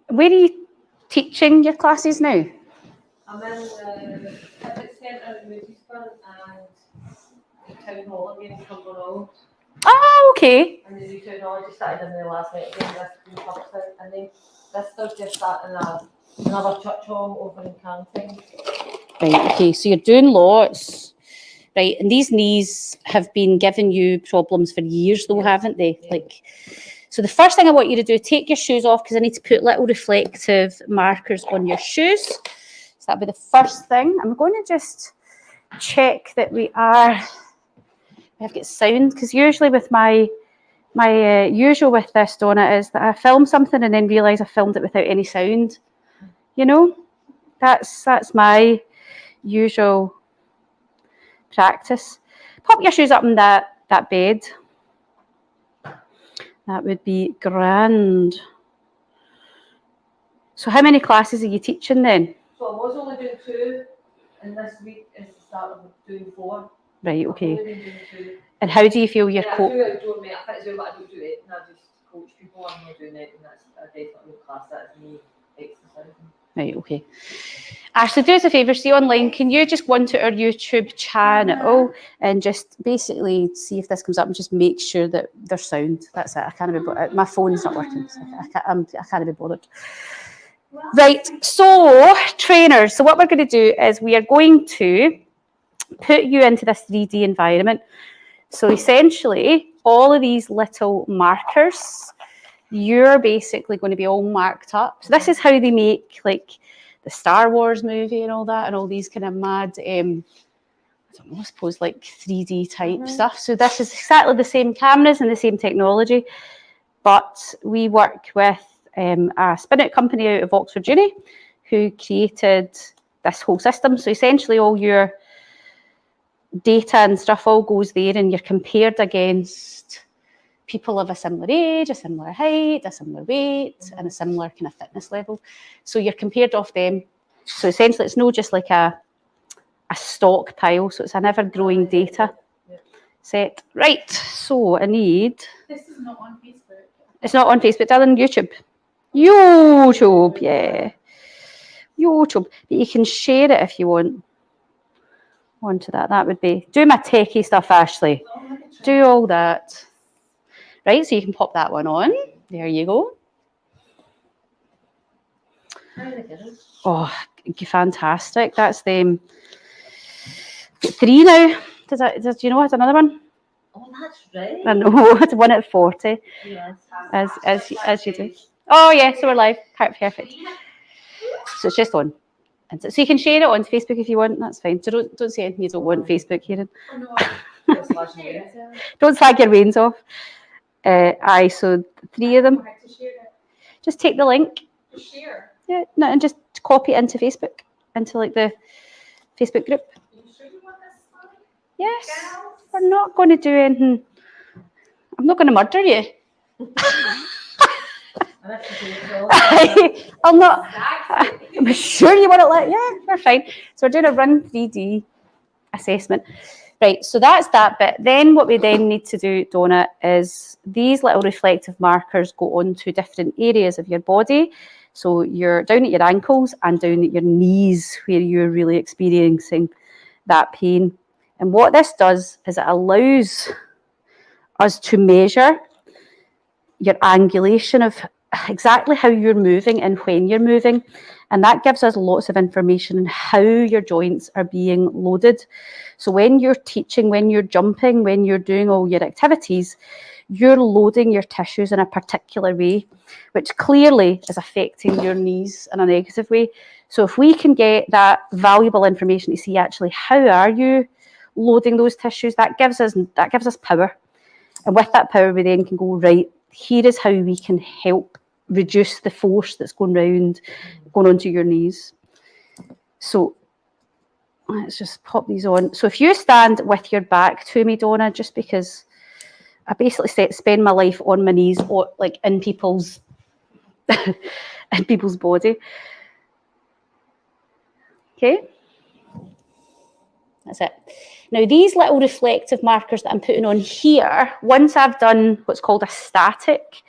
Where are you teaching your classes now? I'm in the fitness centre in Musculoskeletal and the town hall again in Cumbernauld. Oh, okay. And the new town hall just started in there last night again, this public house. And then this Thursday starting another church hall over in Hamstrings. Right, okay, so you're doing lots. Right, and these knees have been giving you problems for years though, haven't they? Yeah. So the first thing I want you to do, take your shoes off because I need to put little reflective markers on your shoes. So that'll be the first thing. I'm going to just check that we have got sound, because usually with my usual with this, Donna, is that I film something and then realise I filmed it without any sound. You know, that's my usual practice. Pop your shoes up in that bed. That would be grand. So how many classes are you teaching then? So I was only doing 2, and this week is the start of doing 4. Right, okay. I've only been doing 2. And how do you feel your coach? I do outdoor, mate. I fit as well, but I don't do it. And I just coach people. I'm not doing it, and that's definitely a class. That's me exercising. Right, okay. Ashley, do us a favour, see online, can you just go onto our YouTube channel and just basically see if this comes up and just make sure that there's sound. That's it. I can't be bothered. My phone's not working, so I can't be bothered. Right, so trainers. So what we're going to do is we are going to put you into this 3D environment. So essentially, all of these little markers, you're basically going to be all marked up. So this is how they make like the Star Wars movie and all that, and all these kind of mad, I don't know, I suppose like 3D type stuff. So this is exactly the same cameras and the same technology, but we work with a spin-out company out of Oxford Uni who created this whole system. So essentially all your data and stuff all goes there, and you're compared against people of a similar age, a similar height, a similar weight, and a similar kind of fitness level. So you're compared off them. So essentially it's not just like a stockpile, so it's an ever-growing data set. Right, so I need... This is not on Facebook. It's not on Facebook, it's on YouTube. YouTube, yeah. YouTube. But you can share it if you want. Onto that. That would be... Do my techie stuff, Ashley. Do all that. Right, so you can pop that one on. There you go. Oh, fantastic. That's them. 3 now. Do you know it's another one? Oh, that's right. I know, it's 1 at 40. Yes. As you do. Oh yeah, so we're live. Perfect. So it's just on. And so you can share it on Facebook if you want, that's fine. So don't say anything you don't want Facebook hearing. Don't slag your veins off. So 3 of them. Just take the link. Share. Yeah, no, and just copy it into Facebook, into like the Facebook group. Are you sure you want this one? Yes, we're not going to do anything. I'm not going to murder you. I'm not. I'm sure you want it. Yeah, we're fine. So we're doing a run 3D assessment. Right, so that's that bit. Then what we then need to do, Donna, is these little reflective markers go on to different areas of your body. So you're down at your ankles and down at your knees where you're really experiencing that pain. And what this does is it allows us to measure your angulation of exactly how you're moving and when you're moving. And that gives us lots of information on how your joints are being loaded. So when you're teaching, when you're jumping, when you're doing all your activities, you're loading your tissues in a particular way, which clearly is affecting your knees in a negative way. So if we can get that valuable information to see actually how are you loading those tissues, that gives us power. And with that power, we then can go, right, here is how we can help reduce the force that's going onto your knees. So let's just pop these on. So if you stand with your back to me, Donna, just because I basically spend my life on my knees, or like in people's body. Okay, that's it. Now these little reflective markers that I'm putting on here, once I've done what's called a static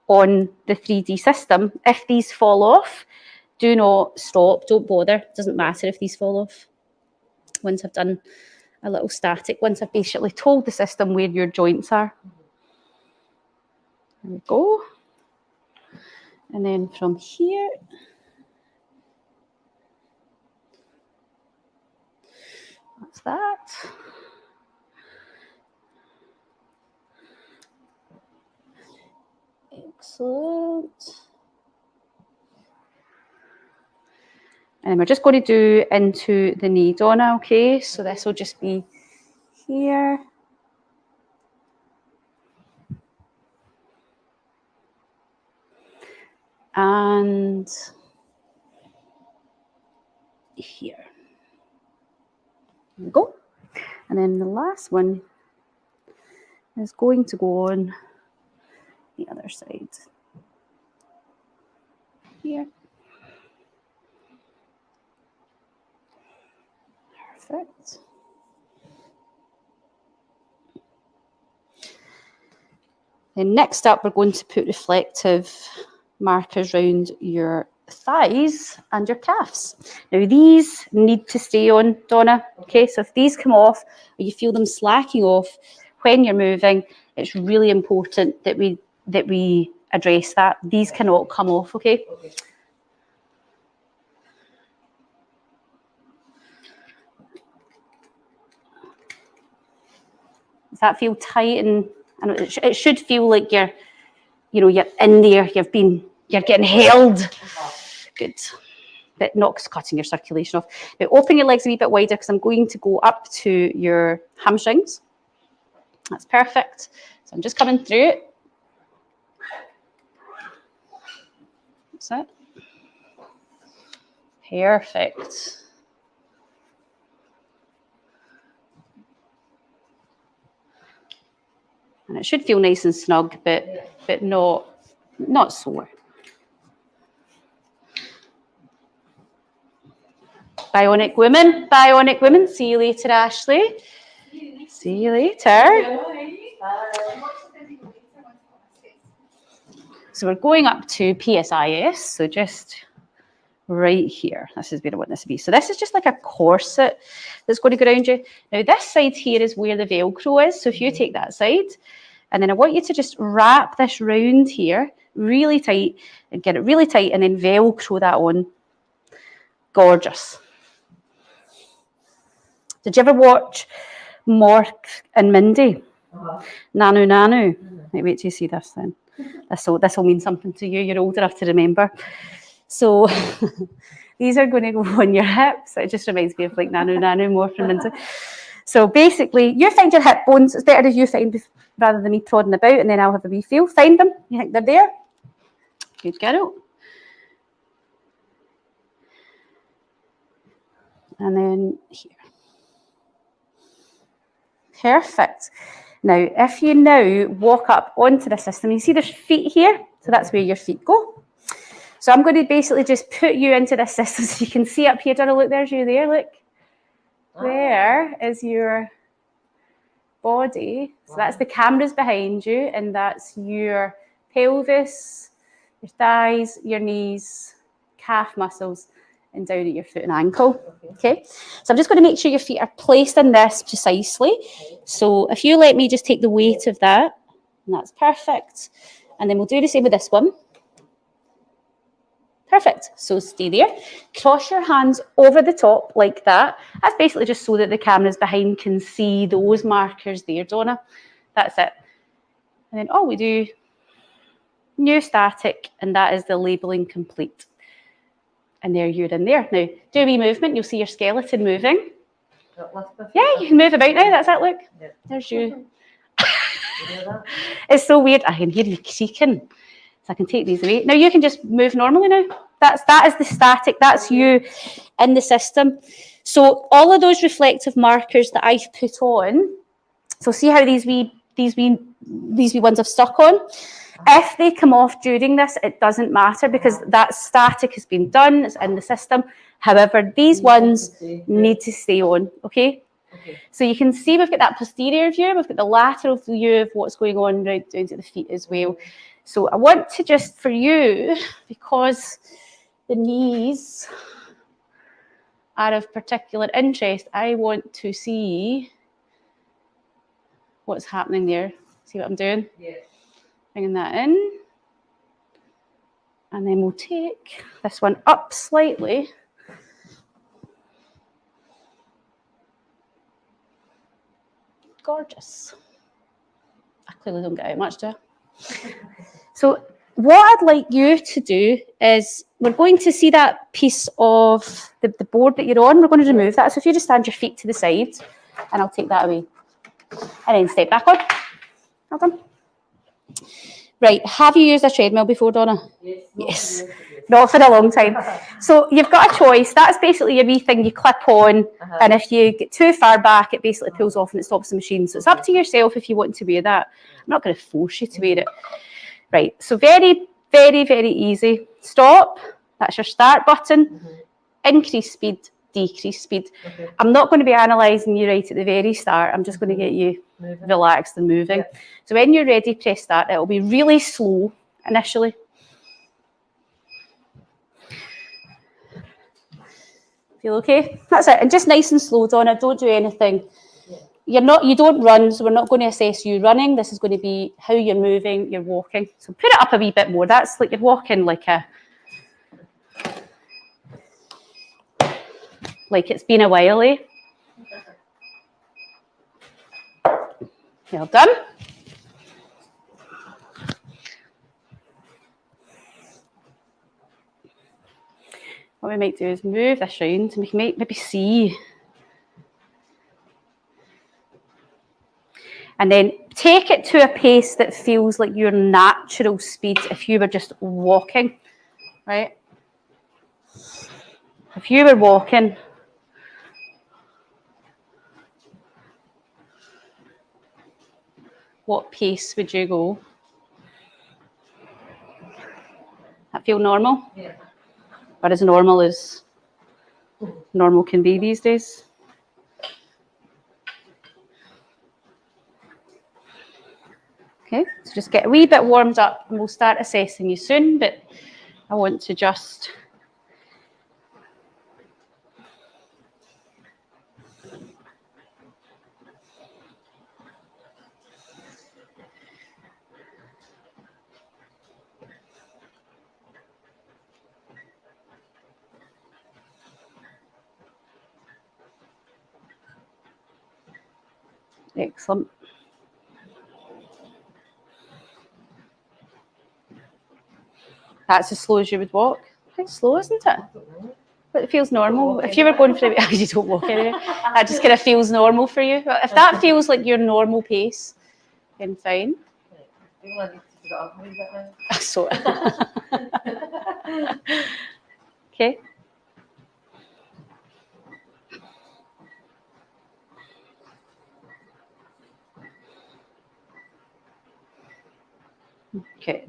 on the 3D system. If these fall off, do not stop, don't bother. It doesn't matter if these fall off. Once I've done a little static, once I've basically told the system where your joints are. There we go. And then from here, that's that. Excellent. And we're just going to do into the knee, Donna, okay? So this will just be here. And here. There we go. And then the last one is going to go on the other side. Here. Perfect. Then next up, we're going to put reflective markers around your thighs and your calves. Now these need to stay on, Donna. Okay, so if these come off or you feel them slacking off when you're moving, it's really important that we address that. These cannot come off, okay? Does that feel tight? And it should feel like you're in there, you're getting held. Good. But not cutting your circulation off. Now open your legs a wee bit wider because I'm going to go up to your hamstrings. That's perfect. So I'm just coming through it. That's it. Perfect. And it should feel nice and snug, but not sore. Bionic women. See you later, Ashley. See you later. So we're going up to PSIS, so just right here. This is where I want this to be. So this is just like a corset that's going to go around you. Now this side here is where the Velcro is. So if you take that side, and then I want you to just wrap this round here really tight and get it really tight and then Velcro that on. Gorgeous. Did you ever watch Mork and Mindy? Nanu. Wait till you see this then. This will mean something to you. You're old enough to remember. So these are going to go on your hips. It just reminds me of like Nanu, Mork and Mindy. So basically, you find your hip bones. It's better if you find rather than me prodding about, and then I'll have a wee feel. Find them. You think they're there? Good girl. And then here. Perfect. Now, if you now walk up onto the system, you see there's feet here, so that's where your feet go. So I'm going to basically just put you into this system so you can see up here. Donna, look, there's you there, look. There is your body. So that's the cameras behind you, and that's your pelvis, your thighs, your knees, calf muscles, and down at your foot and ankle. Okay, so I'm just going to make sure your feet are placed in this precisely. So if you let me just take the weight of that, and that's perfect. And then we'll do the same with this one. Perfect. So stay there. Cross your hands over the top like that. That's basically just so that the cameras behind can see those markers there, Donna. That's it. And then all we do, new static, and that is the labelling complete. And there you're in there. Now, do a wee movement. You'll see your skeleton moving. Yeah, you can move about now. That's it, look. Yeah. There's you. It's so weird. I can hear you creaking. So I can take these away. Now you can just move normally now. That is the static. That's you in the system. So all of those reflective markers that I've put on. So see how these wee ones have stuck on. If they come off during this, it doesn't matter because that static has been done. It's in the system. However, these ones need to stay on. Okay. So you can see we've got that posterior view. We've got the lateral view of what's going on right down to the feet as well. So I want to just, for you, because the knees are of particular interest, I want to see what's happening there. See what I'm doing? Yeah. Bringing that in. And then we'll take this one up slightly. Gorgeous. I clearly don't get out much, do I? So what I'd like you to do is, we're going to see that piece of the board that you're on. We're going to remove that. So if you just stand your feet to the side, and I'll take that away. And then step back on. Well done. Right, have you used a treadmill before, Donna? Yes. Not for a long time. So you've got a choice. That's basically a wee thing you clip on, and if you get too far back, it basically pulls off and it stops the machine. So it's up to yourself if you want to wear that. I'm not going to force you to wear it. Right, so very, very, very easy. Stop. That's your start button. Increase speed, decrease speed. I'm not going to be analysing you right at the very start. I'm just going to get you relaxed and moving. So when you're ready, press start. It'll be really slow initially. Feel okay? That's it. And just nice and slow, Donna. Don't do anything. You don't run, so we're not going to assess you running. This is going to be how you're moving, you're walking. So put it up a wee bit more. That's like you're walking like it's been a while, eh? Well done. What we might do is move this round and we can maybe see. And then take it to a pace that feels like your natural speed if you were just walking, right? If you were walking, what pace would you go? That feel normal? Yeah. Or as normal as normal can be these days? Okay, so just get a wee bit warmed up and we'll start assessing you soon, but I want to just excellent. That's as slow as you would walk. Quite slow, isn't it? But it feels normal. If you were going for it, you don't walk anyway. That just kind of feels normal for you. But if that feels like your normal pace, then fine. So. Okay. Okay.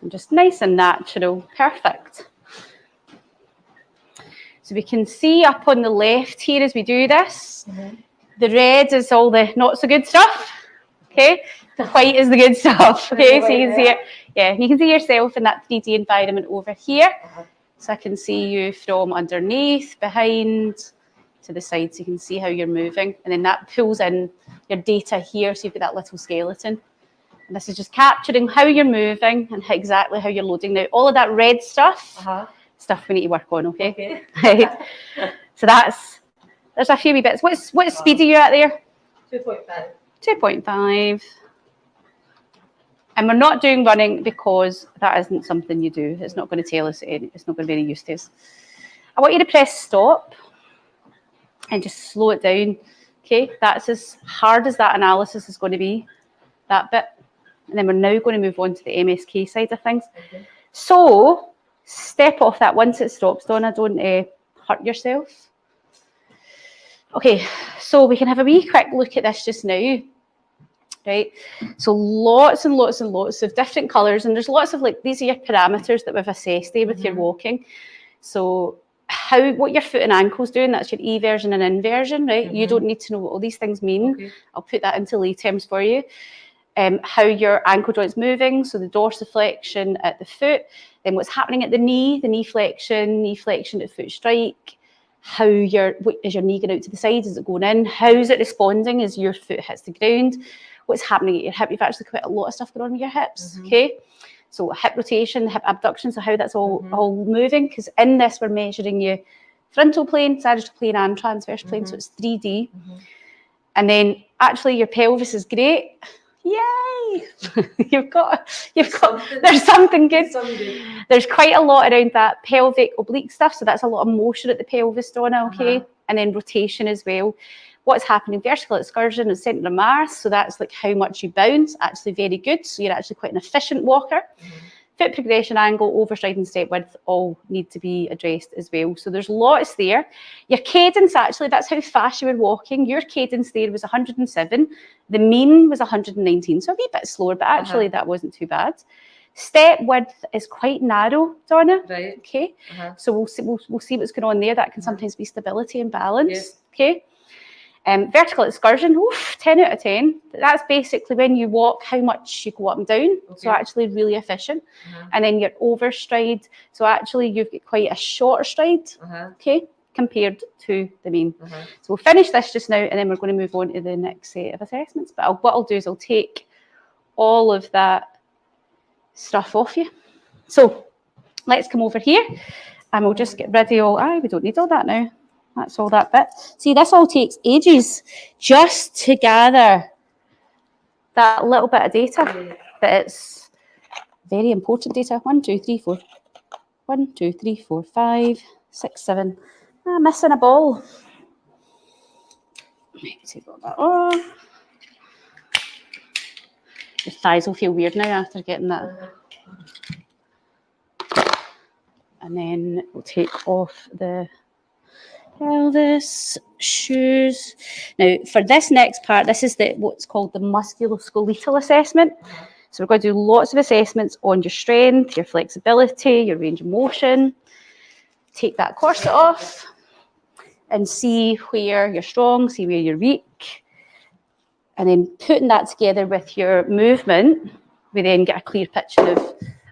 Just nice and natural. Perfect. So we can see up on the left here as we do this, the red is all the not so good stuff. Okay, the white is the good stuff. Okay, so you can see it. Yeah, you can see yourself in that 3D environment over here. So I can see you from underneath, behind, to the side, so you can see how you're moving. And then that pulls in your data here, so you've got that little skeleton. And this is just capturing how you're moving and exactly how you're loading. Now, all of that red stuff, stuff we need to work on, okay? Right. So there's a few wee bits. What speed are you at there? 2.5. 2.5. And we're not doing running because that isn't something you do. It's not going to tell us, it's not going to be any use to us. I want you to press stop and just slow it down. Okay, that's as hard as that analysis is going to be, that bit. And then we're now going to move on to the MSK side of things. So step off that once it stops, Donna. Don't hurt yourself. Okay, so we can have a wee quick look at this just now. Right, so lots and lots and lots of different colours, and there's lots of these are your parameters that we've assessed there with your walking. So what your foot and ankle's doing, that's your eversion and inversion, right? You don't need to know what all these things mean. Okay. I'll put that into lay terms for you. How your ankle joint's moving, so the dorsiflexion at the foot, then what's happening at the knee flexion at foot strike, is your knee going out to the side, is it going in, how's it responding as your foot hits the ground, what's happening at your hip, you've actually quite a lot of stuff going on with your hips, okay? So hip rotation, hip abduction, so how that's all moving, because in this we're measuring your frontal plane, sagittal plane and transverse plane, so it's 3D. And then actually your pelvis is great. Yay! you've got there's something good. There's quite a lot around that pelvic oblique stuff, so that's a lot of motion at the pelvis, Donna, okay? And then rotation as well. What's happening? Vertical excursion and centre of mass, so that's like how much you bounce, actually very good, so you're actually quite an efficient walker. Foot progression angle, overstride and step width all need to be addressed as well. So there's lots there. Your cadence, actually, that's how fast you were walking. Your cadence there was 107. The mean was 119, so a wee bit slower, but actually that wasn't too bad. Step width is quite narrow, Donna. Right. Okay. So we'll see what's going on there. That can sometimes be stability and balance. Okay. Vertical excursion, 10 out of 10. That's basically when you walk, how much you go up and down. So actually really efficient. And then your overstride, so actually you've got quite a shorter stride, okay, compared to the mean. So we'll finish this just now, and then we're going to move on to the next set of assessments. But what I'll do is I'll take all of that stuff off you. So let's come over here, and we'll just get rid of all, we don't need all that now. That's all that bit. See, this all takes ages just to gather that little bit of data, but it's very important data. 1, 2, 3, 4. 1, 2, 3, 4, 5, 6, 7. I'm missing a ball. Maybe take all that off. Your thighs will feel weird now after getting that. And then we'll take off the pelvis, shoes. Now, for this next part, this is what's called the Musculoskeletal Assessment. So we're going to do lots of assessments on your strength, your flexibility, your range of motion. Take that corset off and see where you're strong, see where you're weak. And then putting that together with your movement, we then get a clear picture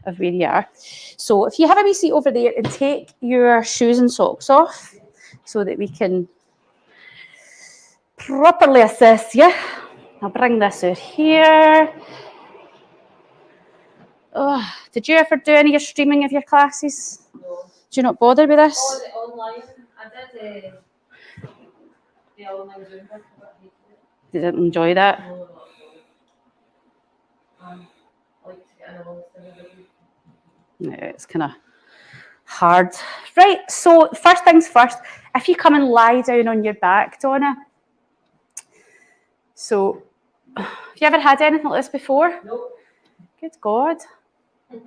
of where you are. So if you have a wee seat over there, and take your shoes and socks off, so that we can properly assess you. I'll bring this out here. Oh, did you ever do any of your streaming of your classes? No. Do you not bother with this? Oh, the online. I did the online Zoom. Didn't enjoy that? No, not at all. I like to get in amongst everybody. No, it's kind of hard. Right, so first things first, if you come and lie down on your back, Donna. So, have you ever had anything like this before? Nope. Good God. Where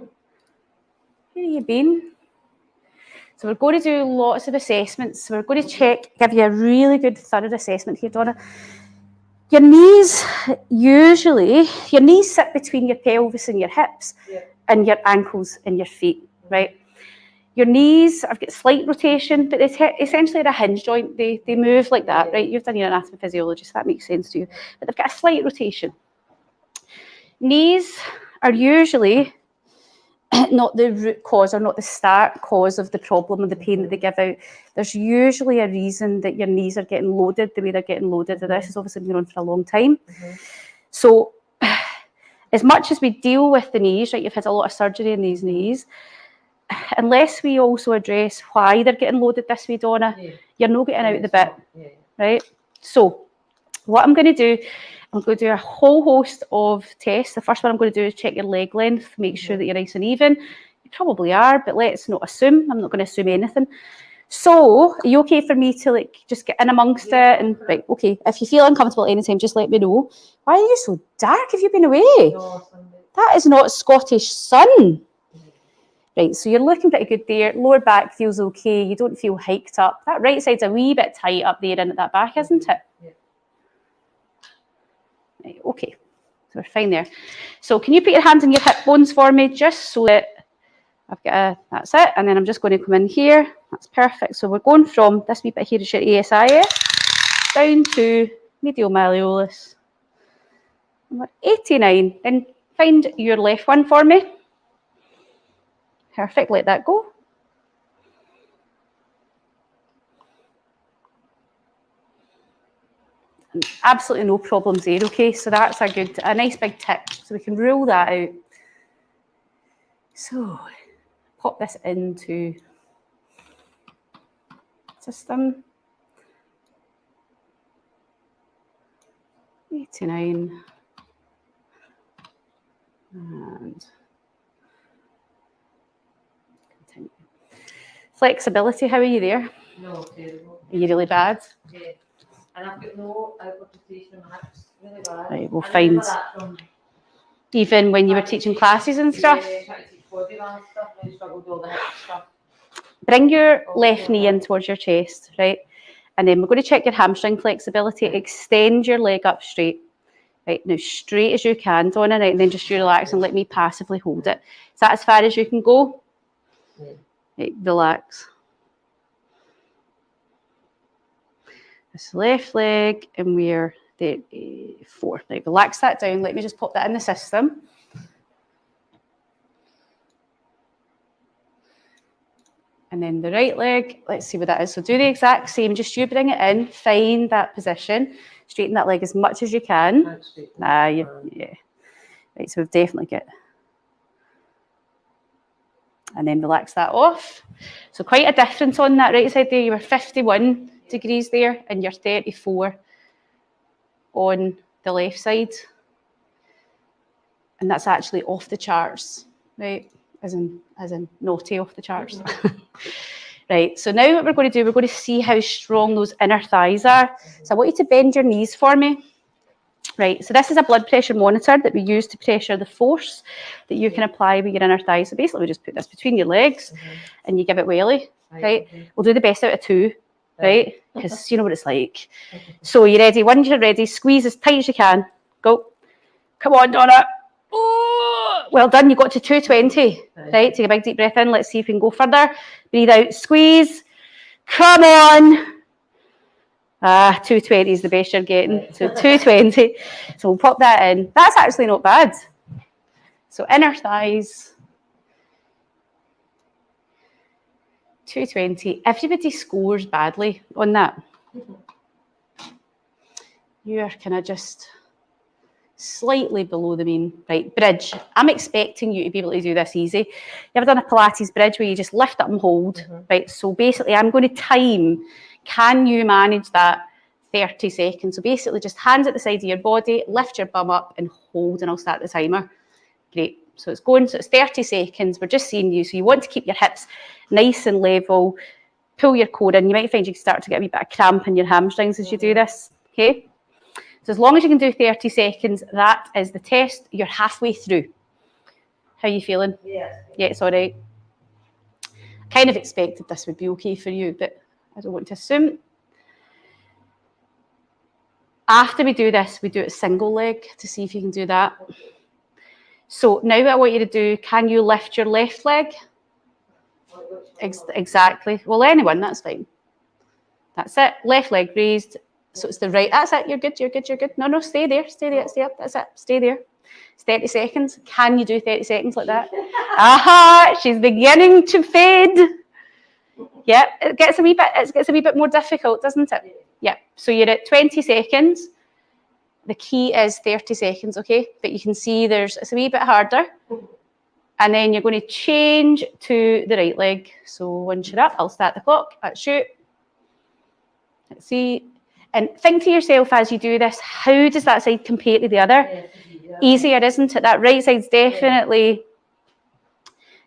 have you been? So we're going to do lots of assessments. So we're going to give you a really good thorough assessment here, Donna. Your knees sit between your pelvis and your hips, and your ankles and your feet, right? Your knees, I've got slight rotation, but essentially they're a hinge joint. They move like that, right? You've done your anatomy physiology, so that makes sense to you. But they've got a slight rotation. Knees are usually not the root cause or not the start cause of the problem and the pain that they give out. There's usually a reason that your knees are getting loaded the way they're getting loaded. And this has obviously been on for a long time. So as much as we deal with the knees, right, you've had a lot of surgery in these knees, unless we also address why they're getting loaded this way, Donna, you're not getting out of the bit, right? So what I'm going to do, I'm going to do a whole host of tests. The first one I'm going to do is check your leg length, make sure that you're nice and even. You probably are, but let's not assume. I'm not going to assume anything. So, are you okay for me to just get in amongst it? And right, okay, if you feel uncomfortable at any time, just let me know. Why are you so dark? Have you been away? No, that is not Scottish sun. Right, so you're looking pretty good there. Lower back feels okay. You don't feel hiked up. That right side's a wee bit tight up there and at that back, isn't it? Yeah. Right, okay, so we're fine there. So can you put your hands on your hip bones for me, just so that that's it. And then I'm just going to come in here. That's perfect. So we're going from this wee bit here is your ASIS down to medial malleolus. Number 89. Then find your left one for me. Perfect. Let that go. And absolutely no problems there. Okay, so that's a nice big tick. So we can rule that out. So pop this into system. 89. And continue. Flexibility, how are you there? No, terrible. Are you really bad? Yeah. And I've got no outward rotation on my hips. Really bad. Right, we'll I find, remember that from even when you were teaching classes and stuff, yeah, trying to teach body balance stuff, and I struggled with all the hip stuff. bring your left knee in towards your chest, right? And then we're going to check your hamstring flexibility. Extend your leg up straight. Right, now straight as you can, Donna, right, and then just relax and let me passively hold it. Is that as far as you can go? Yeah. Right, relax. This left leg, and we're there, 4. Right, relax that down. Let me just pop that in the system. And then the right leg, let's see what that is. So do the exact same, just you bring it in, find that position, straighten that leg as much as you can. Yeah. Right, so we've definitely got. And then relax that off. So quite a difference on that right side there. You were 51 degrees there, and you're 34 on the left side. And that's actually off the charts, right? As in naughty off the charts. Right, so now what we're going to do, we're going to see how strong those inner thighs are. So I want you to bend your knees for me. Right, so this is a blood pressure monitor that we use to pressure the force that you can apply with your inner thighs. So basically we just put this between your legs and you give it welly, right? We'll do the best out of 2, right? Because you know what it's like. So you ready? Once you're ready, squeeze as tight as you can. Go. Come on, Donna. Oh, well done, you got to 220, right? Take a big deep breath in. Let's see if we can go further. Breathe out, squeeze. Come on. 220 is the best you're getting. So 220. So we'll pop that in. That's actually not bad. So inner thighs. 220. Everybody scores badly on that. You're kind of just slightly below the mean. Right, bridge. I'm expecting you to be able to do this easy. You ever done a Pilates bridge where you just lift up and hold? Right, so basically I'm going to time. Can you manage that 30 seconds? So basically just hands at the side of your body, lift your bum up and hold, and I'll start the timer. Great. So it's going, so it's 30 seconds. We're just seeing you. So you want to keep your hips nice and level. Pull your core in. You might find you start to get a wee bit of cramp in your hamstrings as you do this. Okay? So as long as you can do 30 seconds, that is the test. You're halfway through. How are you feeling? Yeah. Yeah, it's all right. Kind of expected this would be okay for you, but I don't want to assume. After we do this, we do it single leg to see if you can do that. So now what I want you to do, can you lift your left leg? Exactly. Well, anyone, that's fine. That's it. Left leg raised. So it's the right. That's it. You're good. You're good. You're good. No, stay there. Stay there. Stay up. That's it. Stay there. It's 30 seconds. Can you do 30 seconds like that? Aha! She's beginning to fade. Yeah, it gets a wee bit more difficult, doesn't it? Yeah. So you're at 20 seconds. The key is 30 seconds, okay? But you can see it's a wee bit harder. And then you're going to change to the right leg. So once you're up, I'll start the clock. Let's shoot. Let's see. And think to yourself as you do this, how does that side compare to the other? Easier, isn't it? That right side's definitely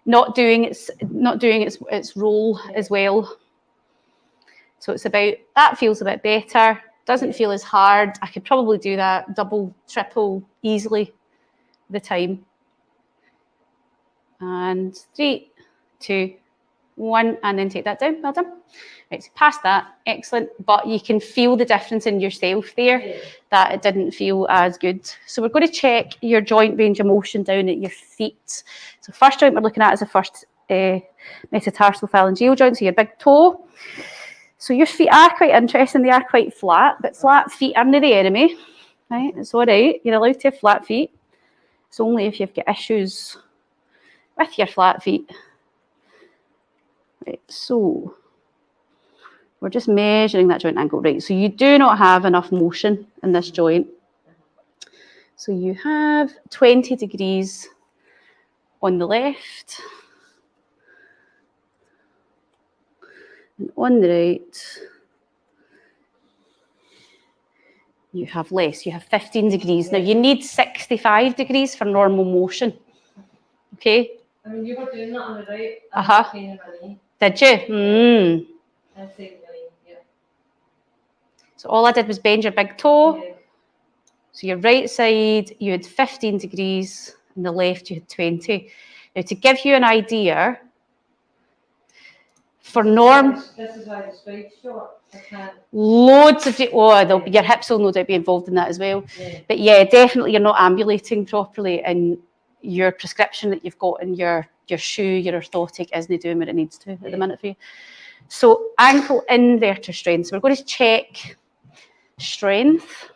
not doing its role as well. So it's about, that feels a bit better. Doesn't feel as hard. I could probably do that double, triple easily the time. And 3, 2, 1, and then take that down. Well done. Right, so past that, excellent. But you can feel the difference in yourself there, that it didn't feel as good. So we're going to check your joint range of motion down at your feet. So first joint we're looking at is the first metatarsal phalangeal joint, so your big toe. So your feet are quite interesting. They are quite flat, but flat feet aren't the enemy, right? It's all right. You're allowed to have flat feet. It's only if you've got issues with your flat feet. Right, so we're just measuring that joint angle. Right, so you do not have enough motion in this joint. So you have 20 degrees on the left. And on the right, you have less. You have 15 degrees. Now, you need 65 degrees for normal motion. Okay? I mean, you were doing that on the right. Did you? I'm saying my knee, yeah. So all I did was bend your big toe. Yeah. So your right side, you had 15 degrees, and the left, you had 20. Now, to give you an idea, for norm, This is why the stride's short. I can't. loads of your hips will no doubt be involved in that as well. Yeah. But yeah, definitely you're not ambulating properly, and your prescription that you've got in your shoe, your orthotic, isn't doing what it needs to at the minute for you. So ankle inverter strength. So we're going to check strength.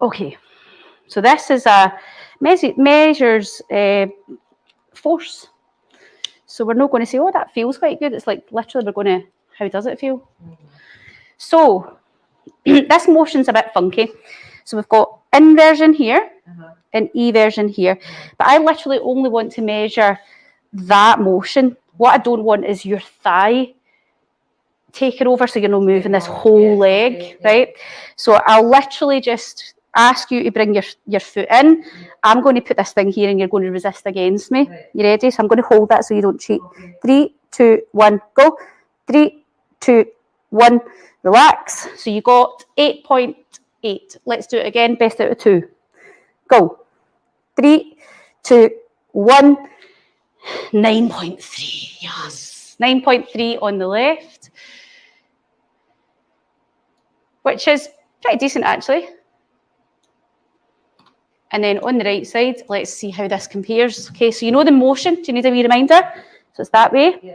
Okay, so this is a measures force. So we're not going to say, oh, that feels quite good. It's like literally we're going to, how does it feel? So this motion's a bit funky. So we've got inversion here and eversion here. But I literally only want to measure that motion. What I don't want is your thigh taking over, so you're not moving this whole leg, right? So I'll literally just ask you to bring your foot in. I'm going to put this thing here and you're going to resist against me. You ready? So I'm going to hold that so you don't cheat. 3, 2, 1, go. 3, 2, 1, relax. So you got 8.8. Let's do it again. Best out of 2. Go. 3, 2, 1. 9.3. Yes. 9.3 on the left, which is pretty decent actually. And then on the right side, let's see how this compares. Okay, so you know the motion. Do you need a wee reminder? So it's that way. Yeah.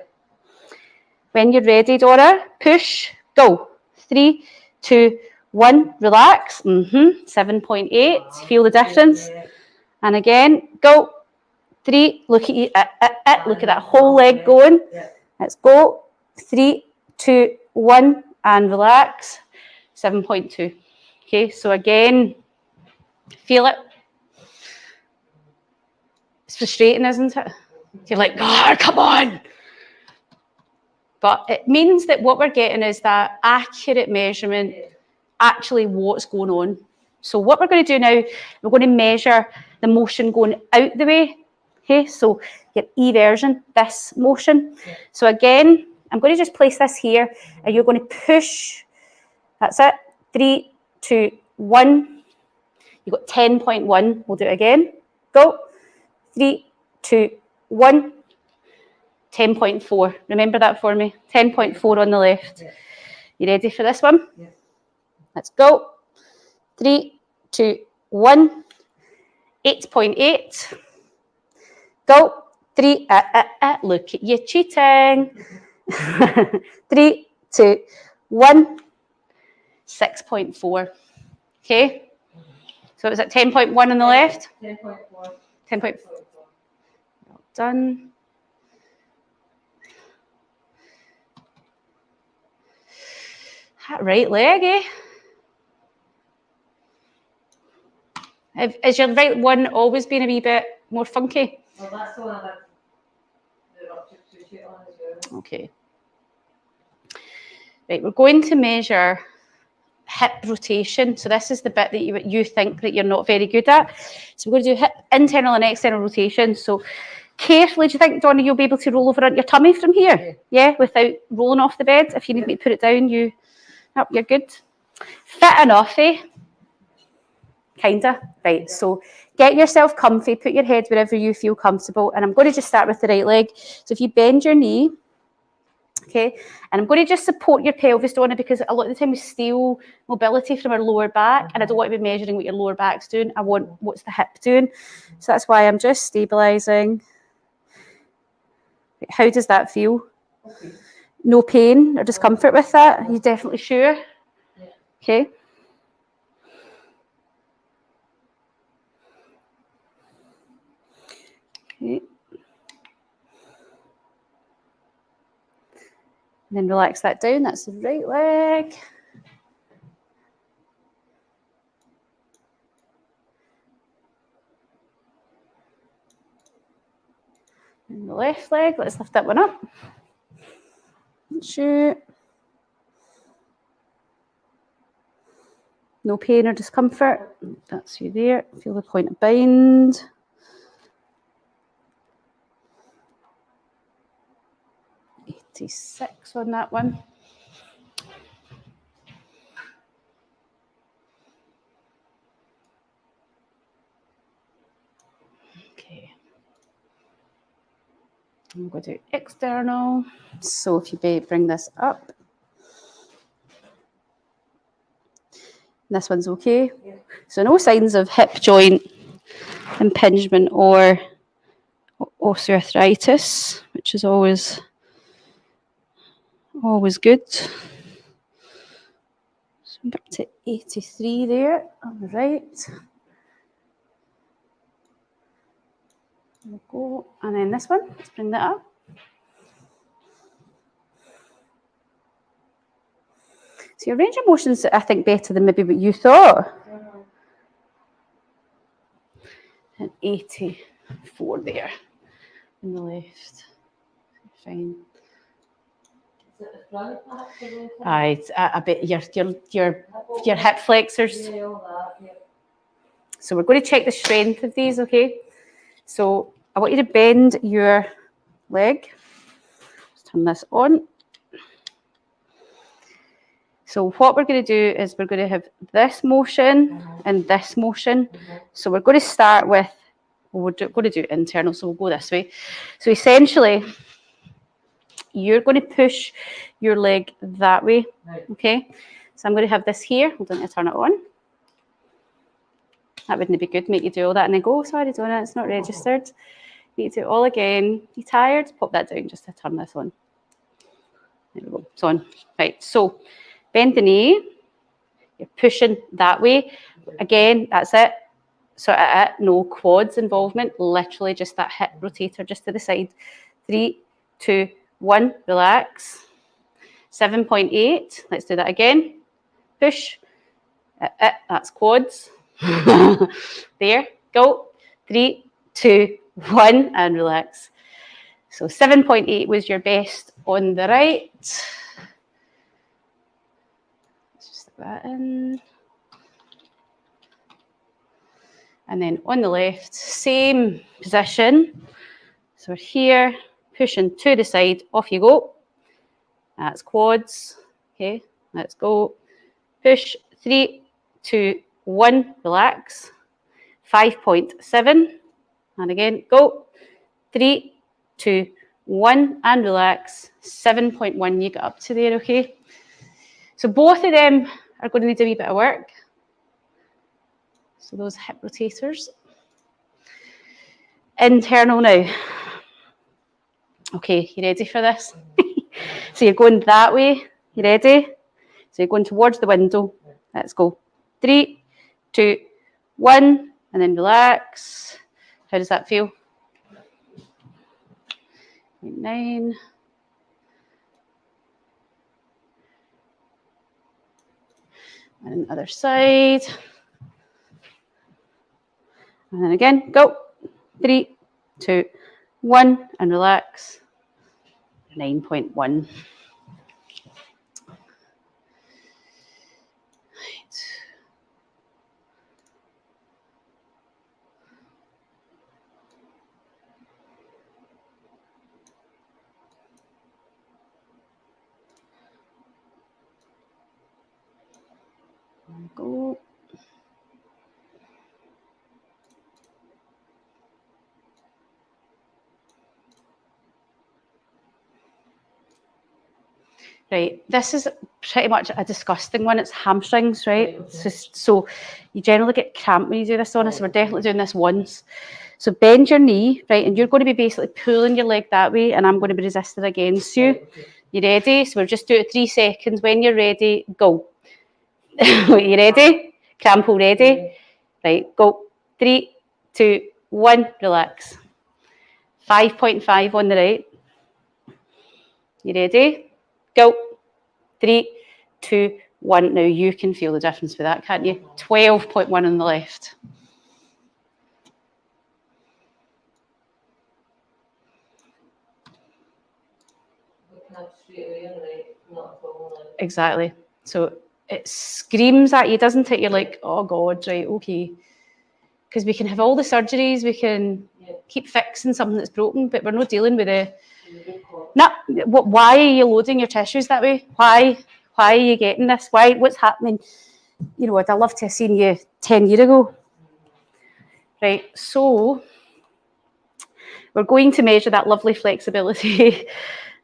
When you're ready, Donna, push, go. 3, 2, 1, relax. 7.8. Feel the difference. Yeah. And again, go. 3, look at you. Look at that whole leg going. Yeah. Let's go. 3, 2, 1, and relax. 7.2. Okay, so again, feel it. It's frustrating, isn't it? You're like, God, come on. But it means that what we're getting is that accurate measurement, actually what's going on. So what we're going to do now, we're going to measure the motion going out the way. Okay, so your eversion, this motion. Yeah. So again, I'm going to just place this here, and you're going to push. That's it. 3, 2, 1. You've got 10.1. We'll do it again. Go. 3, 2, 1. 10.4. Remember that for me. 10.4 on the left. Yeah. You ready for this one? Yeah. Let's go. 3, 2, 1. 8.8. Go. 3. Look at you cheating. 3, 2, 1. 6.4. Okay. So it was at 10.1 on the left. 10.4. 10.4. Well done. That right leg, eh? Is your right one always been a wee bit more funky? Well, that's the one I had the ruptured two-shoot on as well. Okay. Right, we're going to measure hip rotation. So this is the bit that you think that you're not very good at. So we're going to do hip internal and external rotation. So carefully, do you think, Donna, you'll be able to roll over on your tummy from here? Yeah, without rolling off the bed? If you need me to put it down, you're good. Fit enough, eh? Kinda. Right, so get yourself comfy, put your head wherever you feel comfortable, and I'm going to just start with the right leg. So if you bend your knee, okay, and I'm going to just support your pelvis, Donna, because a lot of the time we steal mobility from our lower back, and I don't want to be measuring what your lower back's doing. I want what's the hip doing. So that's why I'm just stabilising How does that feel? Okay. No pain or discomfort with that? Are you definitely sure? Yeah. Okay. Okay. And then relax that down. That's the right leg. And the left leg. Let's lift that one up. Shoot. No pain or discomfort. That's you there. Feel the point of bind. .86 on that one. Okay. I'm going to do external. So if you bring this up. This one's okay. Yeah. So no signs of hip joint impingement or osteoarthritis, which is always good. So I'm back to 83 there on the right. There we go. And then this one, let's bring that up. So your range of motion's, I think, better than maybe what you thought. And 84 there on the left. Fine. Is it the front that has to go? Aye, I bet your hip flexors. Yeah, all that, yeah. So we're going to check the strength of these, okay? So I want you to bend your leg. Let's turn this on. So what we're going to do is we're going to have this motion and this motion. So we're going to start with, we're going to do it internal, so we'll go this way. So essentially, you're going to push your leg that way, okay? So I'm going to have this here. Hold on, to turn it on. That wouldn't be good, make you do all that and then go, oh, sorry, Donna, it's not registered. Need to do it all again. You tired? Pop that down just to turn this on. There we go, it's on. Right, so bend the knee. You're pushing that way. Again, that's it. So no quads involvement, literally just that hip rotator just to the side. 3, 2, 1, relax. 7.8, let's do that again. Push. That's quads. There, go. 3, 2, 1, and relax. So 7.8 was your best on the right. Let's just stick that in. And then on the left, same position. So we're here, pushing to the side, off you go. That's quads. Okay, let's go. Push, 3, 2, 1, relax. 5.7, and again, go. 3, 2, 1, and relax. 7.1, you get up to there, okay? So both of them are going to need a wee bit of work. So those hip rotators. Internal now. Okay, you ready for this? So you're going that way. You ready? So you're going towards the window. Let's go. 3, 2, 1, and then relax. How does that feel? 9. And other side. And then again, go. 3, 2, 1, and relax. 9.1. Go. Right, this is pretty much a disgusting one. It's hamstrings, right? Right, okay. So you generally get cramp when you do this on us. So we're definitely doing this once. So bend your knee, right, and you're going to be basically pulling your leg that way, and I'm going to be resisting against you. You ready? So we'll just do it 3 seconds. When you're ready, go. You ready? Crample ready? Right, go. 3, 2, 1, relax. 5.5 on the right. You ready? Go. 3, 2, 1. Now you can feel the difference with that, can't you? 12.1 on the left. Exactly. So it screams at you, doesn't it? You're like, oh God, right, okay. Because we can have all the surgeries, we can keep fixing something that's broken, but we're not dealing with the... No, why are you loading your tissues that way? Why are you getting this? What's happening? You know, I'd love to have seen you 10 years ago. Right, so we're going to measure that lovely flexibility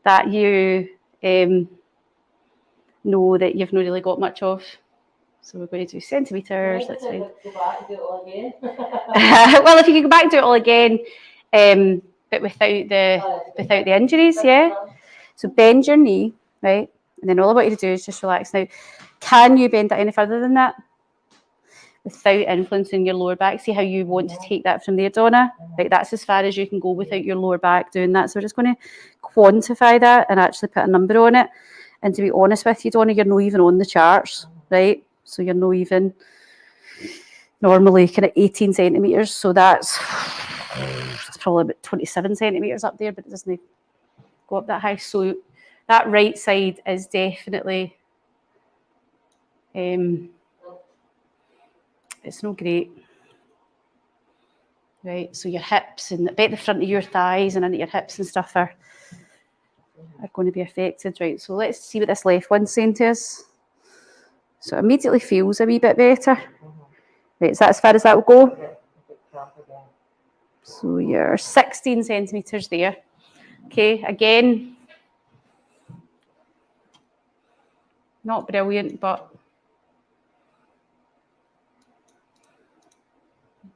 that you know that you've not really got much of. So we're going to do centimetres. That's fine. Go back and do it all again. Well, if you can go back and do it all again, but without the injuries, yeah. So bend your knee, right? And then all I want you to do is just relax. Now, can you bend it any further than that? Without influencing your lower back. See how you want to take that from there, Donna? Right, that's as far as you can go without your lower back doing that. So we're just going to quantify that and actually put a number on it. And to be honest with you, Donna, you're not even on the charts, right? So you're not even normally kind of 18 centimetres. So that's probably about 27 centimetres up there, but it doesn't go up that high. So that right side is definitely, it's not great. Right, so your hips and about the front of your thighs and into your hips and stuff are going to be affected. Right, so let's see what this left one's saying to us. So it immediately feels a wee bit better. Right, is that as far as that will go? So you're 16 centimetres there. Okay, again, not brilliant, but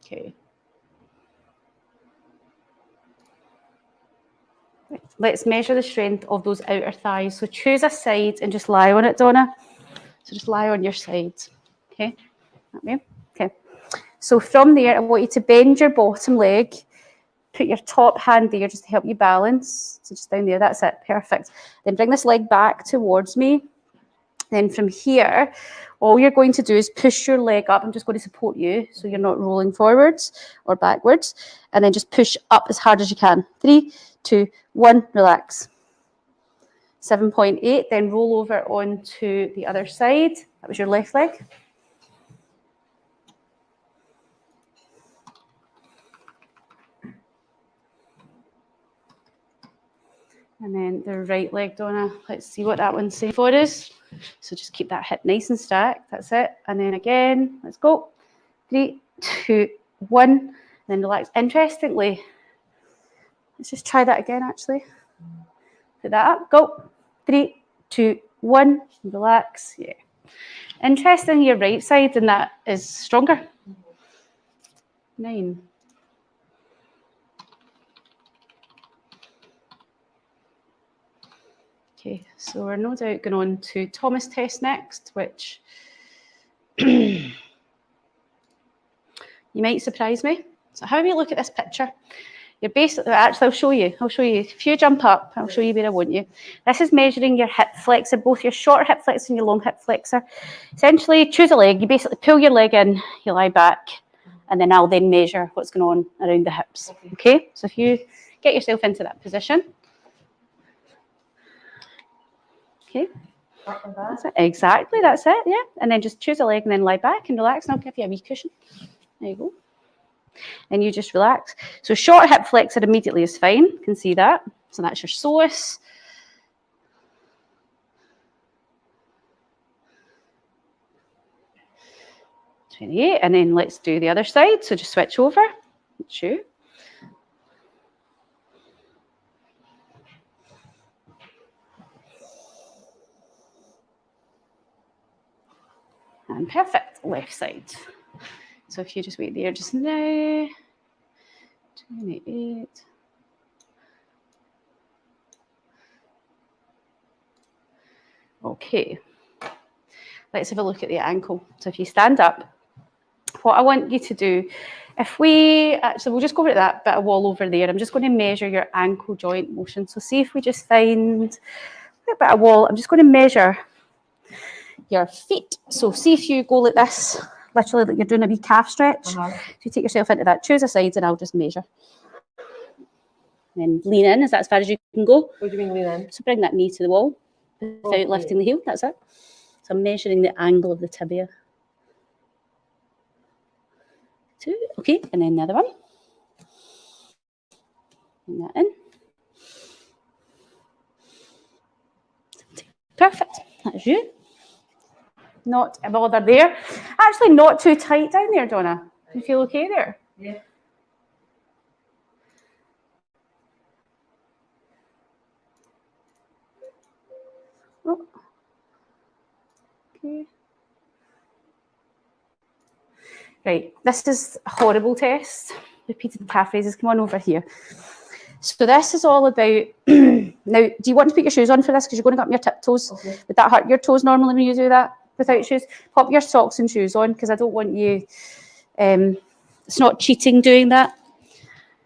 okay. Let's measure the strength of those outer thighs. So choose a side and just lie on it, Donna. So just lie on your side. Okay, that way. Okay. So from there, I want you to bend your bottom leg. Put your top hand there just to help you balance. So just down there, that's it, perfect. Then bring this leg back towards me. Then from here, all you're going to do is push your leg up. I'm just going to support you so you're not rolling forwards or backwards. And then just push up as hard as you can. 3, 2, 1, relax. 7.8, then roll over onto the other side. That was your left leg. And then the right leg, Donna. Let's see what that one's saying for us. So just keep that hip nice and stacked. That's it. And then again, let's go. 3, 2, 1. And then relax. Interestingly, let's just try that again, actually. Put that up. Go. 3, 2, 1. Relax. Yeah. Interesting, your right side, and that is stronger. 9. Okay, so we're no doubt going on to Thomas test next, which you might surprise me. So have a look at this picture. You're basically, actually, I'll show you. If you jump up, I'll show you where I want you. This is measuring your hip flexor, both your short hip flexor and your long hip flexor. Essentially, choose a leg. You basically pull your leg in, you lie back, and then I'll then measure what's going on around the hips. Okay? So if you get yourself into that position. Okay. That's it. Exactly, that's it, yeah. And then just choose a leg and then lie back and relax, and I'll give you a wee cushion. There you go. And you just relax. So short hip flexor immediately is fine. You can see that. So that's your psoas. .28, and then let's do the other side. So just switch over. That's you. And perfect, left side. So if you just wait there just now. 28. Okay, let's have a look at the ankle. So if you stand up, what I want you to do, if we, actually we'll just go over to that bit of wall over there. I'm just going to measure your ankle joint motion. So see if we just find a bit of wall. I'm just going to measure your feet. So see if you go like this, literally like you're doing a wee calf stretch. So you take yourself into that, choose a side and I'll just measure. And then lean in, is that as far as you can go? What do you mean lean in? So bring that knee to the wall without lifting the heel, that's it. So I'm measuring the angle of the tibia. 2, okay, and then the other one. Bring that in. Perfect, that's you. Not a bother there. Actually not too tight down there, Donna. You feel okay there? Yeah. Oh. Okay. Right, this is a horrible test. Repeated calf raises, come on over here. So this is all about, now, do you want to put your shoes on for this? Because you're going to go up your tiptoes. Okay. Would that hurt your toes normally when you do that without shoes? Pop your socks and shoes on because I don't want you, it's not cheating doing that.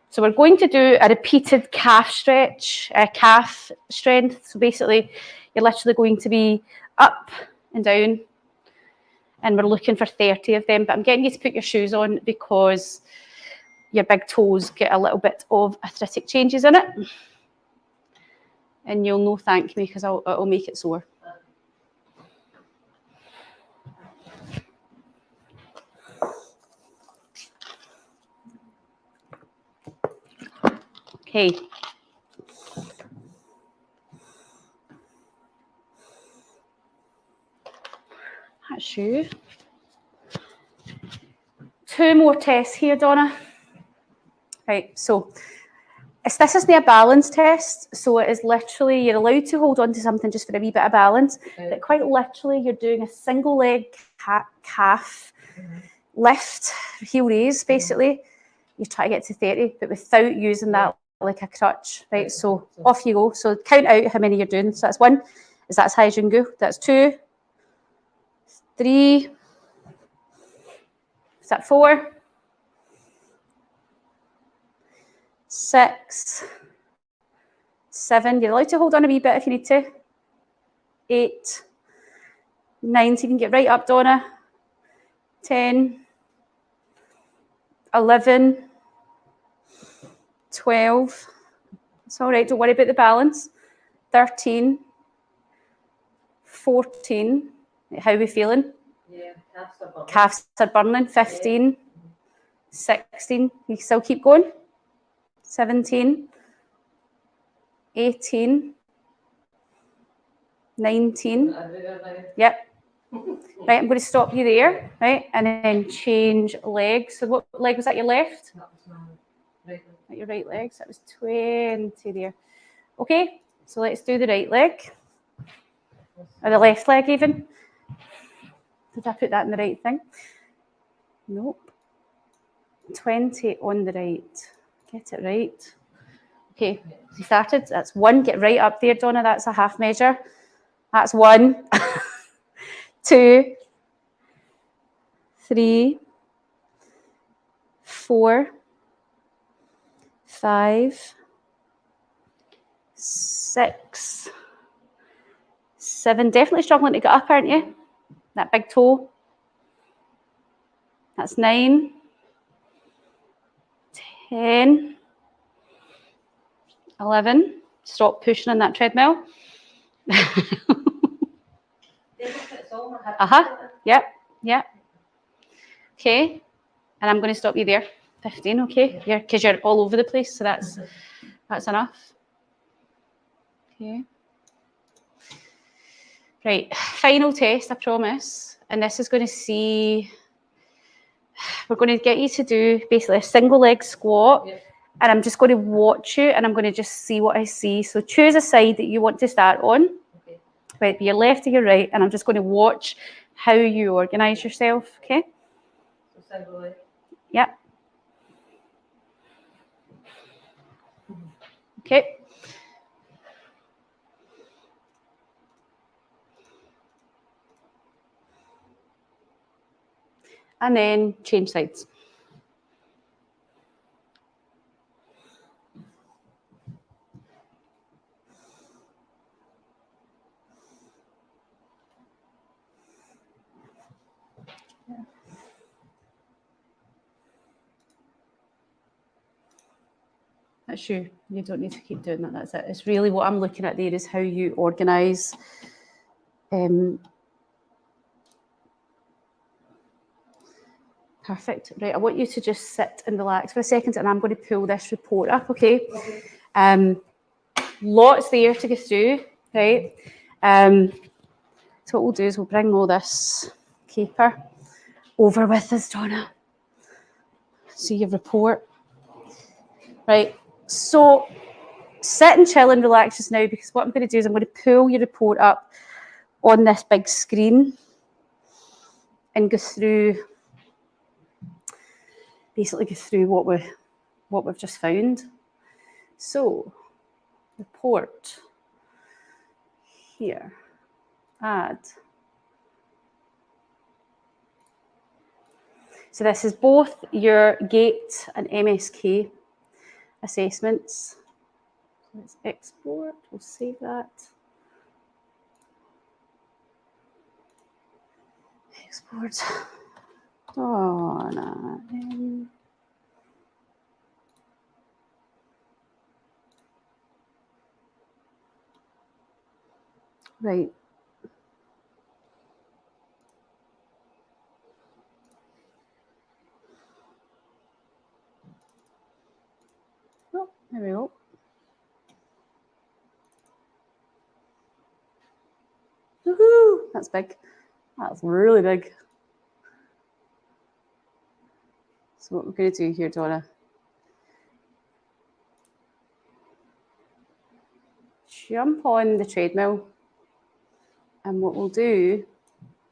So we're going to do a repeated calf stretch, calf strength. So basically, you're literally going to be up and down, and we're looking for 30 of them. But I'm getting you to put your shoes on because your big toes get a little bit of arthritic changes in it. And you'll no thank me because it'll make it sore. Okay. That's you. 2 more tests here, Donna. Right, so this isn't a balance test, so it is literally, you're allowed to hold on to something just for a wee bit of balance, but quite literally you're doing a single leg calf lift, heel raise basically. You try to get to 30, but without using that like a crutch, right? So off you go. So count out how many you're doing. So that's 1, is that as high as you can go? That's 2, 3, is that 4? 6, 7, you're allowed to hold on a wee bit if you need to. 8, 9, so you can get right up, Donna. 10, 11, 12, it's all right, don't worry about the balance. 13, 14, how are we feeling? Yeah, calves are burning. Calves are burning. 15, 16, you still keep going. 17, 18, 19, yep. Right, I'm going to stop you there, right, and then change legs. So what leg was that, your left? That was my right leg. Your right leg, so that was 20 there. Okay, so let's do the right leg, or the left leg even. Did I put that in the right thing? Nope. 20 on the right. Get it right. Okay, you started. That's 1. Get right up there, Donna. That's a half measure. That's 1. 2, 3, 4, 5, 6, 7. Definitely struggling to get up, aren't you? That big toe. That's 9, 10, 11. Stop pushing on that treadmill. Yep, yep. Okay, and I'm going to stop you there. 15, okay? Because you're all over the place, so that's enough. Okay. Right, final test, I promise. And this is going to see, we're going to get you to do basically a single leg squat. Yep. And I'm just going to watch you and I'm going to just see what I see. So choose a side that you want to start on. Okay. Right, be your left or your right, and I'm just going to watch how you organise yourself, okay? So single leg. Yep. Okay. And then change sides. That's you. You don't need to keep doing that. That's it. It's really what I'm looking at there is how you organise. Perfect. Right, I want you to just sit and relax for a second, and I'm going to pull this report up, okay? Lots there to go through, right? So what we'll do is we'll bring all this caper over with us, Donna. See your report. Right, so sit and chill and relax just now, because what I'm going to do is I'm going to pull your report up on this big screen and go through, basically go through what we've just found. So, report here, add. So this is both your Gait and MSK assessments. Let's export, we'll save that. Export. Donna. Right. Oh, there we go. Woohoo! That's big. That's really big. So what we're going to do here, Donna, jump on the treadmill, and what we'll do,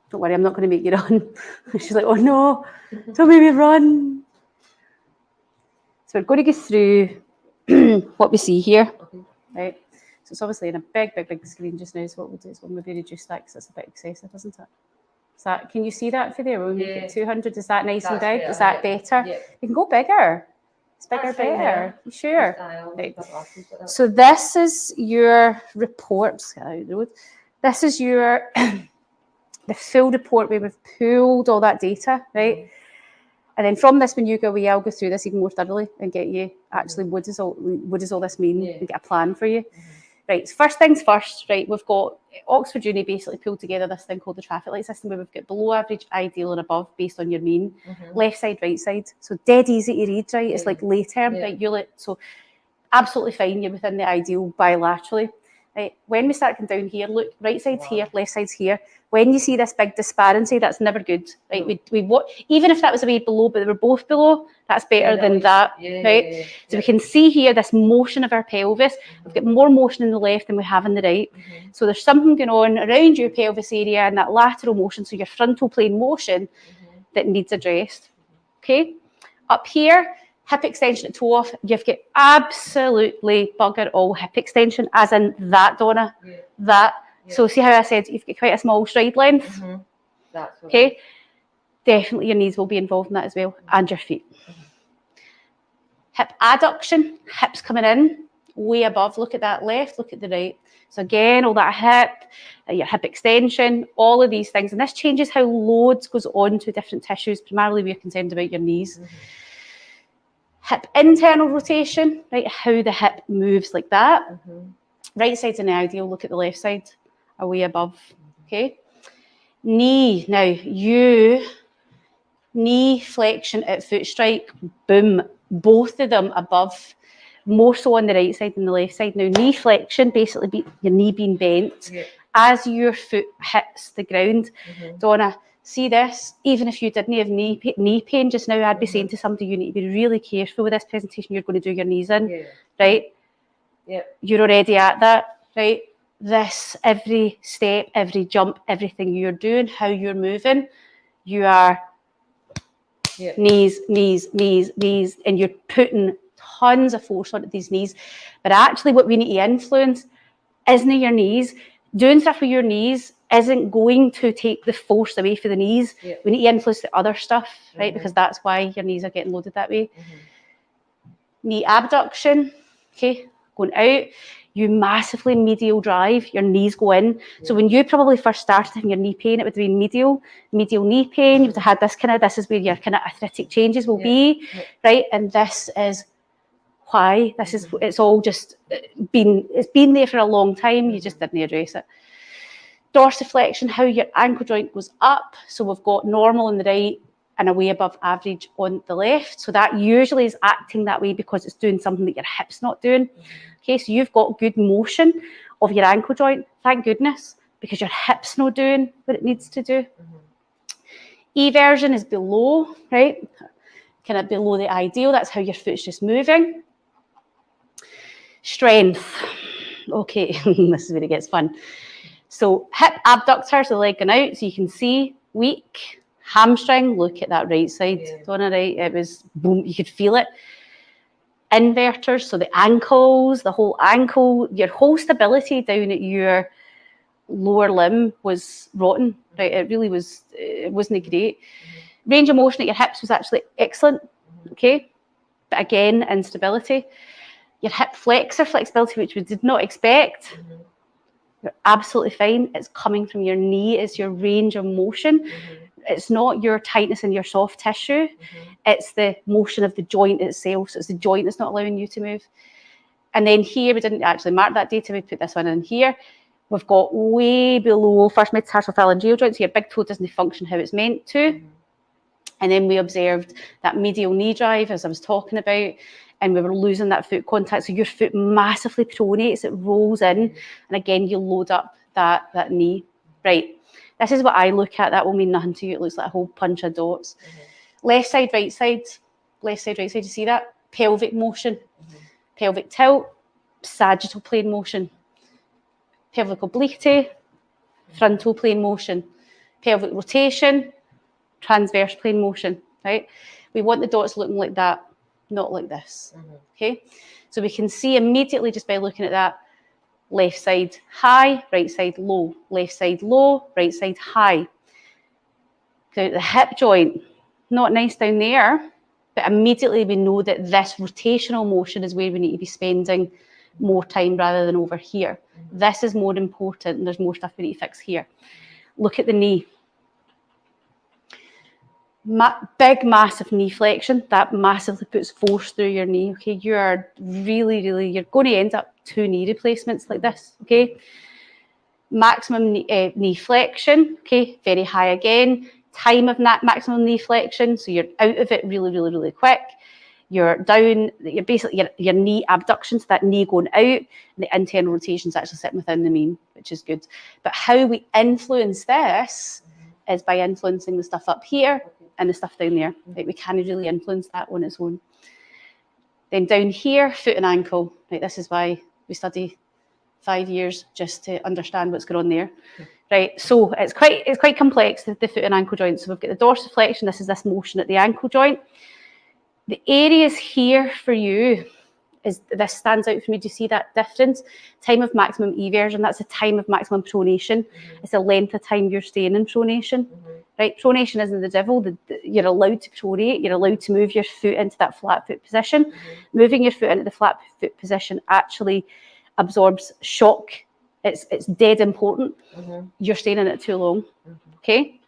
don't worry, I'm not going to make you run. She's like, oh no, don't make me run. So we're going to go through what we see here, right? So it's obviously in a big screen just now, so what we'll do is we'll maybe reduce that because it's a bit excessive, isn't it? Is that, can you see that for there? We'll make it 200, is that nice and big? Is that better? Yeah. You can go bigger. It's bigger, That's fine, better. You sure? Right. So this is your report. This is your the full report where we've pulled all that data, right? And then from this, when you go away, I'll go through this even more thoroughly and get you actually what does all this mean, and get a plan for you. Right, so first things first, right, we've got Oxford Uni basically pulled together this thing called the traffic light system, where we've got below average, ideal and above based on your mean, left side, right side. So dead easy to read, right? It's like lay term, right? So absolutely fine, you're within the ideal bilaterally. Right, when we start going down here, look, right side's here, left side's here. When you see this big disparity, that's never good, right? Even if that was a way below, but they were both below, that's better than that, right? So we can see here this motion of our pelvis. We've got more motion in the left than we have in the right. So there's something going on around your pelvis area and that lateral motion, so your frontal plane motion, that needs addressed, okay? Up here, hip extension at toe off, you've got absolutely bugger all hip extension, as in that, Donna, that. So see how I said you've got quite a small stride length? Okay, definitely your knees will be involved in that as well, and your feet. Hip adduction, hips coming in, way above, look at that left, look at the right. So again, all that hip, your hip extension, all of these things, and this changes how loads goes on to different tissues, primarily we're concerned about your knees. Hip internal rotation, right, how the hip moves like that. Right side's an ideal, look at the left side, away above, okay? Knee, now knee flexion at foot strike, boom, both of them above, more so on the right side than the left side. Now knee flexion, basically your knee being bent as your foot hits the ground. Donna, see this, even if you didn't have knee pain just now, I'd be saying to somebody, you need to be really careful with this presentation you're going to do your knees in, right? You're already at that, right? This, every step, every jump, everything you're doing, how you're moving, you are knees, and you're putting tons of force onto these knees. But actually what we need to influence isn't your knees. Doing stuff with your knees isn't going to take the force away from the knees. Yeah. We need to influence the other stuff, right? Because that's why your knees are getting loaded that way. Knee abduction, okay, going out. You massively medial drive, your knees go in. So when you probably first started having your knee pain, it would have been medial knee pain. You would have had this is where your kind of arthritic changes will be, right? And this is why. This is, it's all just it's been there for a long time. You just didn't address it. Dorsiflexion, how your ankle joint goes up. So we've got normal on the right and a way above average on the left. So that usually is acting that way because it's doing something that your hip's not doing. Okay, so you've got good motion of your ankle joint, thank goodness, because your hip's not doing what it needs to do. Eversion is below, right? Kind of below the ideal. That's how your foot's just moving. Strength. Okay, this is where it gets fun. So hip abductor, so the leg going out, so you can see weak. Hamstring, look at that right side, Donna, right? It was boom, you could feel it. Inverters, so the ankles, the whole ankle, your whole stability down at your lower limb was rotten, right? It really was, it wasn't great. Range of motion at your hips was actually excellent, okay? But again, instability. Your hip flexor flexibility, which we did not expect, you're absolutely fine. It's coming from your knee, it's your range of motion. It's not your tightness in your soft tissue. It's the motion of the joint itself. So it's the joint that's not allowing you to move. And then here, we didn't actually mark that data. We put this one in here. We've got way below first metatarsal phalangeal joint. So your big toe doesn't function how it's meant to. And then we observed that medial knee drive, as I was talking about, and we were losing that foot contact. So your foot massively pronates, it rolls in. And again, you load up that knee. Right. This is what I look at. That will mean nothing to you. It looks like a whole bunch of dots. Left side, right side. Left side, right side. You see that? Pelvic motion. Pelvic tilt. Sagittal plane motion. Pelvic obliquity. Frontal plane motion. Pelvic rotation. Transverse plane motion. Right? We want the dots looking like that, not like this. Okay? So we can see immediately just by looking at that, left side high, right side low, left side low, right side high. So the hip joint, not nice down there, but immediately we know that this rotational motion is where we need to be spending more time rather than over here. This is more important and there's more stuff we need to fix here. Look at the knee. Big, massive knee flexion, that massively puts force through your knee, okay? You are really, you're going to end up 2 knee replacements like this, okay? Maximum knee flexion, okay? Very high again. Time of maximum knee flexion, so you're out of it really quick. You're down, you're basically, your knee abduction, so that knee going out, and the internal rotation is actually sitting within the mean, which is good. But how we influence this is by influencing the stuff up here and the stuff down there. Right? We can't really influence that on its own. Then down here, foot and ankle. Right? This is why we study 5 years just to understand what's going on there. Right? So it's quite complex, the foot and ankle joints. So we've got the dorsiflexion. This is this motion at the ankle joint. The areas here for you is this stands out for me. Do you see that difference? Time of maximum eversion. That's the time of maximum pronation. It's the length of time you're staying in pronation. Right? Pronation isn't the devil. You're allowed to pronate. You're allowed to move your foot into that flat foot position. Moving your foot into the flat foot position actually absorbs shock. It's dead important. You're staying in it too long. Okay?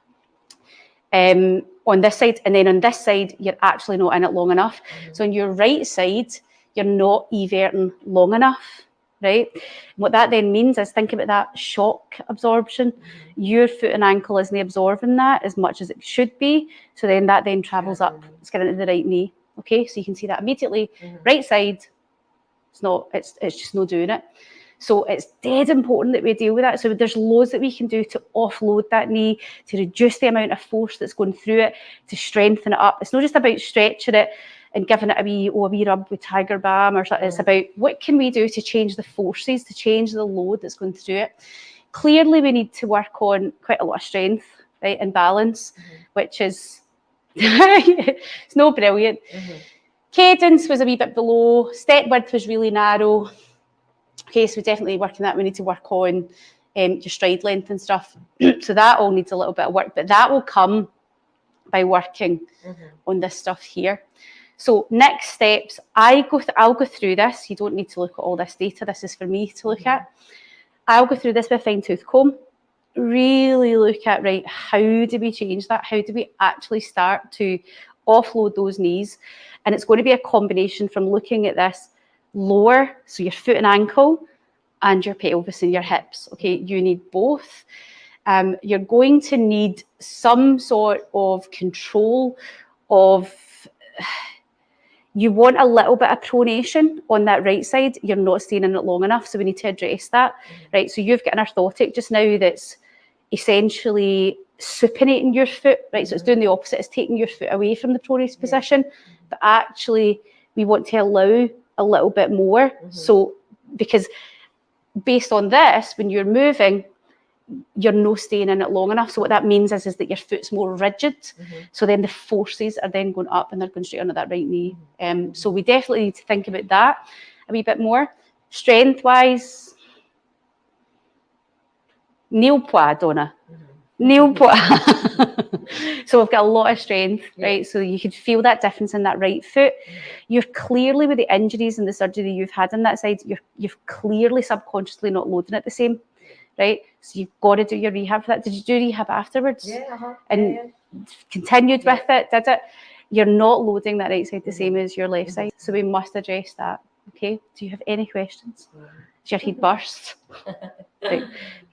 On this side, and then on this side, you're actually not in it long enough. So on your right side, you're not everting long enough. Right? What that then means is, think about that shock absorption. Your foot and ankle isn't absorbing that as much as it should be. So then that then travels up. It's getting into the right knee. Okay, so you can see that immediately. Right side, it's just not doing it. So it's dead important that we deal with that. So there's loads that we can do to offload that knee, to reduce the amount of force that's going through it, to strengthen it up. It's not just about stretching it and giving it a wee rub with Tiger Balm or something. It's about what can we do to change the forces, to change the load that's going through it. Clearly, we need to work on quite a lot of strength, right, and balance, which is it's no brilliant. Cadence was a wee bit below. Step width was really narrow. Okay, so we're definitely working that. We need to work on your stride length and stuff. So that all needs a little bit of work, but that will come by working on this stuff here. So next steps, I'll go through this. You don't need to look at all this data. This is for me to look at. I'll go through this with a fine tooth comb. Really look at, right, how do we change that? How do we actually start to offload those knees? And it's going to be a combination from looking at this lower, so your foot and ankle, and your pelvis and your hips. Okay, you need both. You're going to need some sort of control of, you want a little bit of pronation on that right side. You're not staying in it long enough, so we need to address that. Right, so you've got an orthotic just now that's essentially supinating your foot, right? So it's doing the opposite, it's taking your foot away from the pronate position, but actually we want to allow a little bit more. So, because based on this, when you're moving, you're not staying in it long enough. So what that means is that your foot's more rigid. So then the forces are then going up and they're going straight onto that right knee. So we definitely need to think about that a wee bit more. Strength-wise, nil pois, Donna. Nil pois. So we've got a lot of strength, right? So you could feel that difference in that right foot. You're clearly, with the injuries and the surgery you've had on that side, you've clearly subconsciously not loading it the same. Right, so you've got to do your rehab for that. Did you do rehab afterwards? And continued with it? Did it? You're not loading that right side the same as your left side, so we must address that. Okay. Do you have any questions? Is your head burst? Right.